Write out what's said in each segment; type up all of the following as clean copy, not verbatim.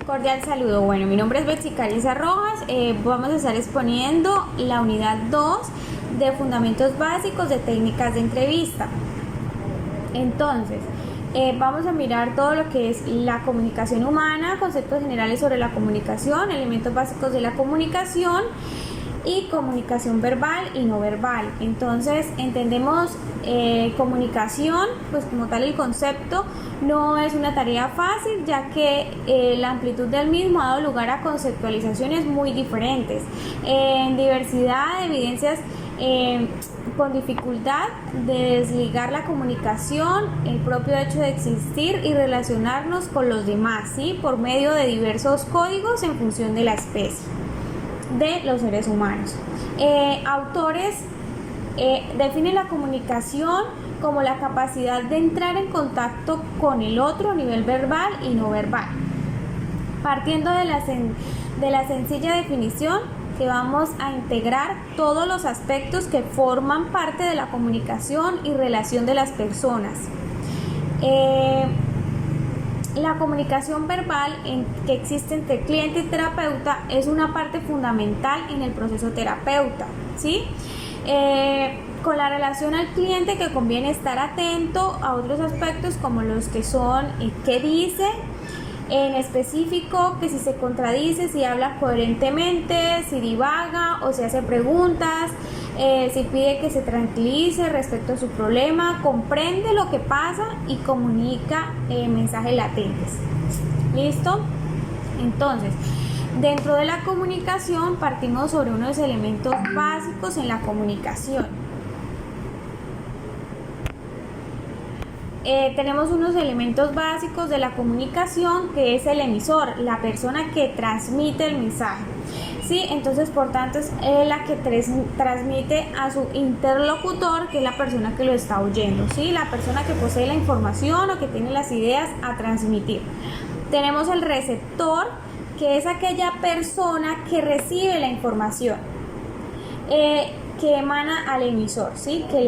Cordial saludo. Bueno, mi nombre es Betsy Carissa Rojas. Vamos a estar exponiendo la unidad 2 de Fundamentos Básicos de Técnicas de Entrevista. Entonces, vamos a mirar todo lo que es la comunicación humana, conceptos generales sobre la comunicación, elementos básicos de la comunicación y comunicación verbal y no verbal. Entonces, entendemos comunicación, pues como tal el concepto no es una tarea fácil, ya que la amplitud del mismo ha dado lugar a conceptualizaciones muy diferentes, en diversidad de evidencias, con dificultad de desligar la comunicación, el propio hecho de existir y relacionarnos con los demás, ¿sí? Por medio de diversos códigos en función de la especie de los seres humanos. Autores definen la comunicación como la capacidad de entrar en contacto con el otro a nivel verbal y no verbal. Partiendo de la sencilla definición que vamos a integrar todos los aspectos que forman parte de la comunicación y relación de las personas. La comunicación verbal que existe entre cliente y terapeuta es una parte fundamental en el proceso terapeuta, ¿sí? Con la relación al cliente, que conviene estar atento a otros aspectos como los que son qué dice, en específico, que si se contradice, si habla coherentemente, si divaga o si hace preguntas, si pide que se tranquilice respecto a su problema, comprende lo que pasa y comunica mensajes latentes. ¿Listo? Entonces, dentro de la comunicación partimos sobre unos elementos básicos en la comunicación. Tenemos unos elementos básicos de la comunicación, que es el emisor, la persona que transmite el mensaje, ¿sí? Entonces, por tanto, es la que transmite a su interlocutor, que es la persona que lo está oyendo, ¿sí? La persona que posee la información o que tiene las ideas a transmitir. Tenemos el receptor, que es aquella persona que recibe la información, que emana al emisor, ¿sí? Que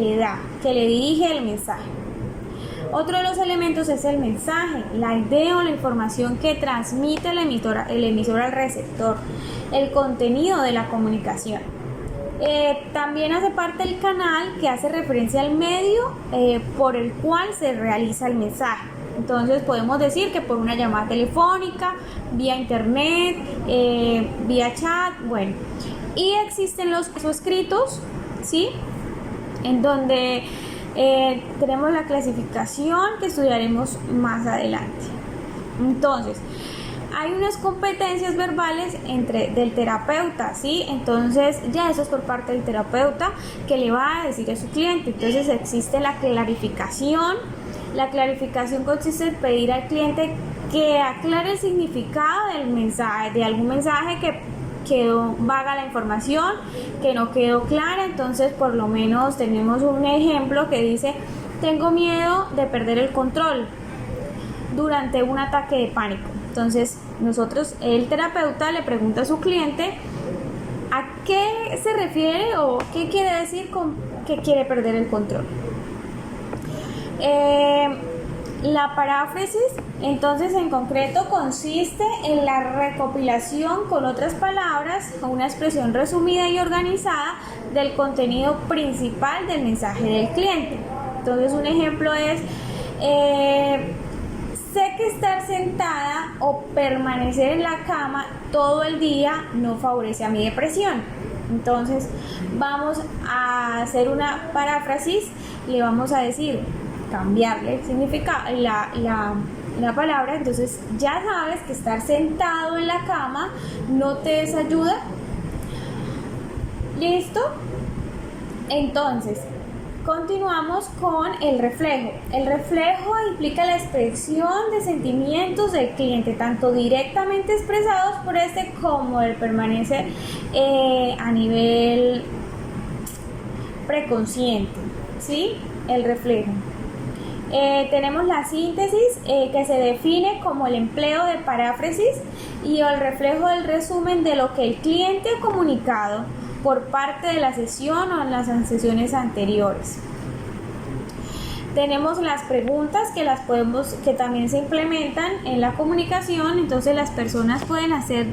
le dirige el mensaje. Otro de los elementos es el mensaje, la idea o la información que transmite el emisor al receptor, el contenido de la comunicación. También hace parte el canal, que hace referencia al medio por el cual se realiza el mensaje. Entonces podemos decir que por una llamada telefónica, vía internet, vía chat, bueno. Y existen los escritos, ¿sí? En donde tenemos la clasificación que estudiaremos más adelante. Entonces, hay unas competencias verbales del terapeuta, ¿sí? Entonces, ya eso es por parte del terapeuta, que le va a decir a su cliente. Entonces, existe la clarificación. La clarificación consiste en pedir al cliente que aclare el significado del mensaje, de algún mensaje que quedó vaga la información, que no quedó clara. Entonces, por lo menos tenemos un ejemplo que dice: tengo miedo de perder el control durante un ataque de pánico. Entonces, el terapeuta le pregunta a su cliente a qué se refiere o qué quiere decir con que quiere perder el control. La paráfrasis, entonces, en concreto consiste en la recopilación con otras palabras o una expresión resumida y organizada del contenido principal del mensaje del cliente. Entonces, un ejemplo es: sé que estar sentada o permanecer en la cama todo el día no favorece a mi depresión. Entonces, vamos a hacer una paráfrasis, le vamos a decir, cambiarle el significado, la palabra. Entonces, ya sabes que estar sentado en la cama no te desayuda. ¿Listo? Entonces, continuamos con el reflejo. El reflejo implica la expresión de sentimientos del cliente, tanto directamente expresados por este como el permanecer a nivel preconsciente, ¿sí? El reflejo. Tenemos la síntesis, que se define como el empleo de paráfrasis y el reflejo del resumen de lo que el cliente ha comunicado por parte de la sesión o en las sesiones anteriores. Tenemos las preguntas que también se implementan en la comunicación. Entonces las personas pueden hacer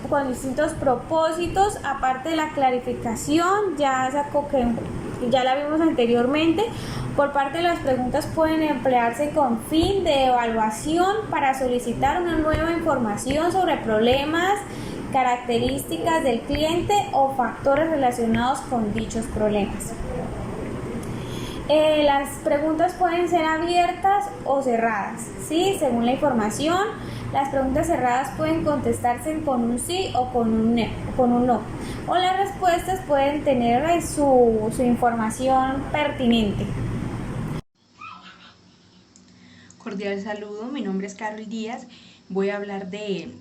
con distintos propósitos, aparte de la clarificación, ya la vimos anteriormente. Por parte de las preguntas pueden emplearse con fin de evaluación para solicitar una nueva información sobre problemas, características del cliente o factores relacionados con dichos problemas. Las preguntas pueden ser abiertas o cerradas, ¿sí? Según la información. Las preguntas cerradas pueden contestarse con un sí o con un no. O las respuestas pueden tener su información pertinente. Cordial saludo, mi nombre es Carol Díaz. Voy a hablar de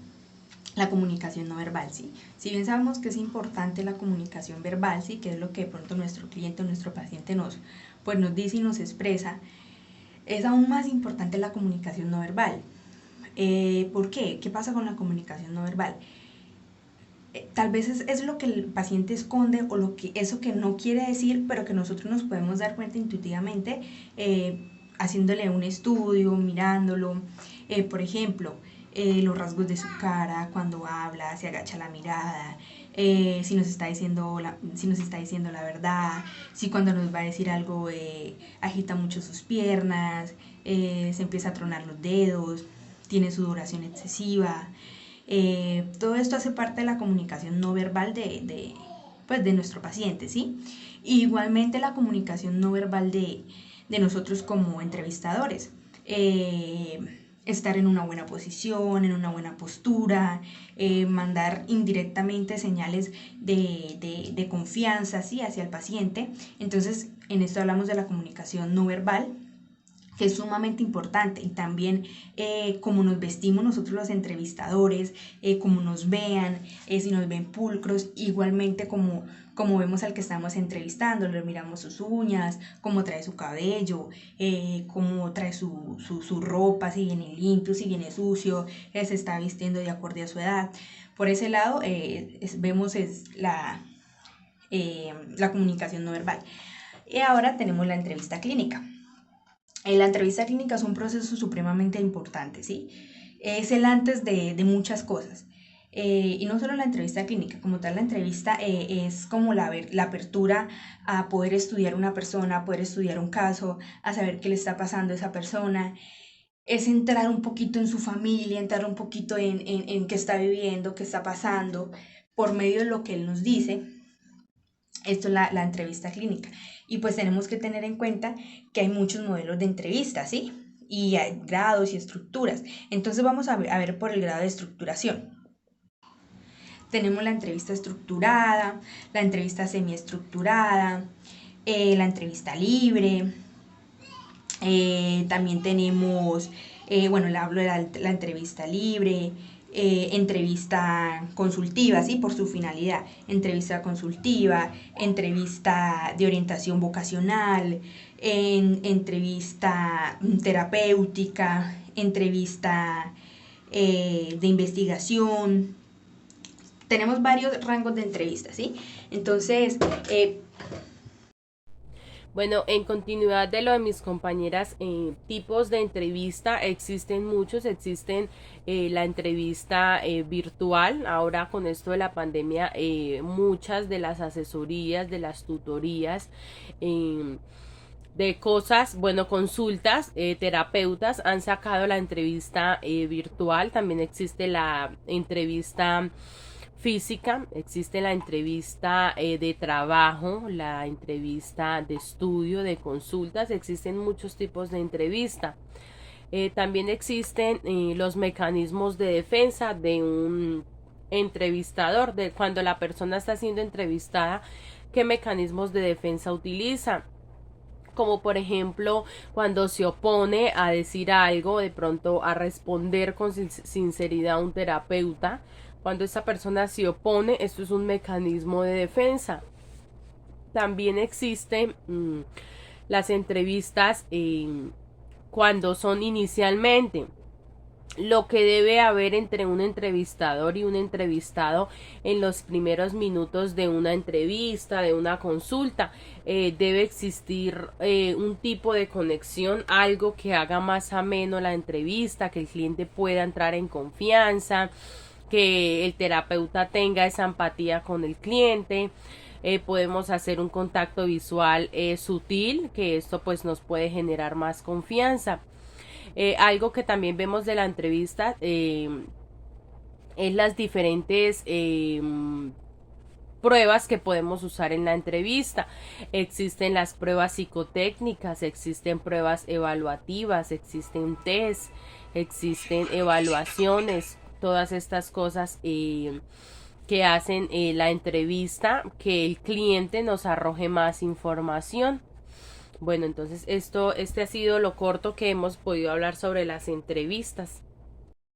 la comunicación no verbal, ¿sí? Si bien sabemos que es importante la comunicación verbal, ¿sí? Que es lo que de pronto nuestro cliente o nuestro paciente nos dice y nos expresa, es aún más importante la comunicación no verbal. ¿Por qué? ¿Qué pasa con la comunicación no verbal? Tal vez es lo que el paciente esconde o eso que no quiere decir, pero que nosotros nos podemos dar cuenta intuitivamente haciéndole un estudio, mirándolo. Por ejemplo, los rasgos de su cara, cuando habla, se agacha la mirada, si nos está diciendo la verdad, si cuando nos va a decir algo agita mucho sus piernas, se empieza a tronar los dedos, tiene sudoración excesiva. Todo esto hace parte de la comunicación no verbal de nuestro paciente, ¿sí? Igualmente la comunicación no verbal de nosotros como entrevistadores. Estar en una buena posición, en una buena postura, mandar indirectamente señales de confianza, ¿sí? Hacia el paciente. Entonces, en esto hablamos de la comunicación no verbal, que es sumamente importante, y también cómo nos vestimos nosotros los entrevistadores, cómo nos vean, si nos ven pulcros, igualmente como vemos al que estamos entrevistando, le miramos sus uñas, cómo trae su cabello, cómo trae su ropa, si viene limpio, si viene sucio, se está vistiendo de acuerdo a su edad. Por ese lado vemos la comunicación no verbal. Y ahora tenemos la entrevista clínica. La entrevista clínica es un proceso supremamente importante, ¿sí? Es el antes de muchas cosas. Y no solo la entrevista clínica, como tal la entrevista es como la apertura a poder estudiar una persona, a poder estudiar un caso, a saber qué le está pasando a esa persona. Es entrar un poquito en su familia, entrar un poquito en qué está viviendo, qué está pasando, por medio de lo que él nos dice. Esto es la entrevista clínica. Y pues tenemos que tener en cuenta que hay muchos modelos de entrevistas, ¿sí? Y hay grados y estructuras. Entonces vamos a ver por el grado de estructuración. Tenemos la entrevista estructurada, la entrevista semiestructurada, la entrevista libre. También tenemos, le hablo de la entrevista libre, entrevista consultiva, ¿sí? Por su finalidad, entrevista consultiva, entrevista de orientación vocacional, entrevista terapéutica, entrevista de investigación. Tenemos varios rangos de entrevistas, ¿sí? Entonces, bueno, en continuidad de lo de mis compañeras, tipos de entrevista, existen muchos, existen la entrevista virtual. Ahora con esto de la pandemia, muchas de las asesorías, de las tutorías, de cosas, consultas, terapeutas han sacado la entrevista virtual. También existe la entrevista física, existe la entrevista de trabajo, la entrevista de estudio, de consultas, existen muchos tipos de entrevista. También existen los mecanismos de defensa de un entrevistador, de cuando la persona está siendo entrevistada, qué mecanismos de defensa utiliza, como por ejemplo cuando se opone a decir algo, de pronto a responder con sinceridad a un terapeuta. Cuando esa persona se opone, esto es un mecanismo de defensa. También existen las entrevistas cuando son inicialmente. lo que debe haber entre un entrevistador y un entrevistado en los primeros minutos de una entrevista, de una consulta. Debe existir un tipo de conexión, algo que haga más ameno la entrevista, que el cliente pueda entrar en confianza, que el terapeuta tenga esa empatía con el cliente. Podemos hacer un contacto visual sutil, que esto pues nos puede generar más confianza. Algo que también vemos de la entrevista es las diferentes pruebas que podemos usar en la entrevista. Existen las pruebas psicotécnicas, existen pruebas evaluativas, existen test, existen evaluaciones, todas estas cosas que hacen la entrevista, que el cliente nos arroje más información. Bueno, entonces este ha sido lo corto que hemos podido hablar sobre las entrevistas.